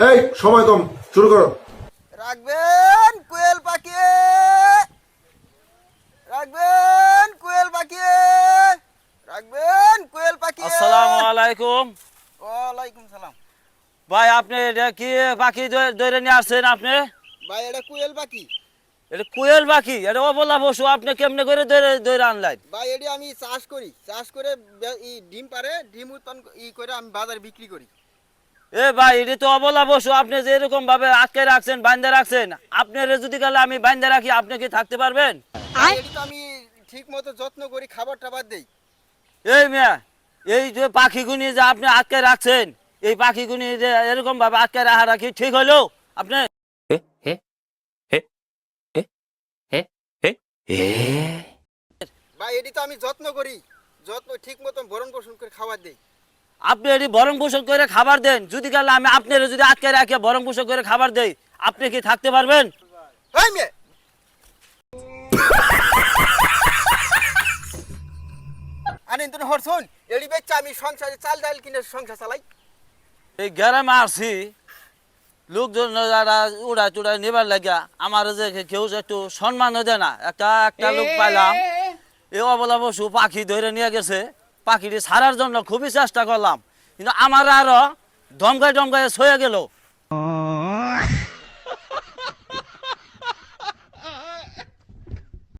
এই সময় কম, শুরু করো। রাখবেন কোয়েল পাখি, রাখবেন কোয়েল পাখি, রাখবেন কোয়েল পাখি। আসসালামু আলাইকুম। ওয়ালাইকুম সালাম। ভাই আপনি এটা কি পাখি ধরে নিয়ে আসছেন? আপনি ভাই এটা কোয়েল পাখি। এটা কোয়েল পাখি, এটা অবলা পশু, আপনি কেমনে করে ধরে ধরে আনলেন? ভাই এটি আমি চাষ করি, চাষ করে ডিম পারে, ডিম উৎপাদন করে আমি বাজারে বিক্রি করি। এ ভাই এটা তো অবলা পশু, আপনি যে এরকম ভাবে আটকে রাখছেন, বাঁধে রাখছেন, আপনার যদি কালে আমি বাঁধে রাখি আপনি কি থাকতে পারবেন? ভাই এটি তো আমি ঠিক মতো যত্ন করি, খাবার টাবার দেই। এই মিয়া, এই যে পাখিগুনি যে আপনি আটকে রাখছেন, এই পাখিগুনি যে এরকম ভাবে আটকে রাখা রাখি ঠিক হলো? আপনি ভাই এটি তো আমি যত্ন করি, যত্ন ঠিক মতো ভরণ পোষণ করে খাবার দেই। আপনি এটি ভরণ পোষণ করে খাবার দেন, যদি কালে আমি আপনার যদি আটকে রাখে ভরণ পোষণ করে খাবার দেই, আপনি কি থাকতে পারবেন? ভাই মেয়ে আনিন তুমি হরছুন, এটি বেচছে আমি সংসারে চাল ডাল কিনে সংসার চালাই। এই গ্রামে আসছি, লোকজন যারা উড়া চুড়া নেবার লাগিয়া আমার যে কেউ যে একটু সম্মানও দেয় না, একটা একটা লোক পাইলাম এই অবলা পশু পাখি ধরে নিয়ে গেছে, পাখিটি ছাড়ার জন্য খুবই চেষ্টা করলাম, কিন্তু আমার আরো ধমকায় ধমকায় ছয়ে গেল।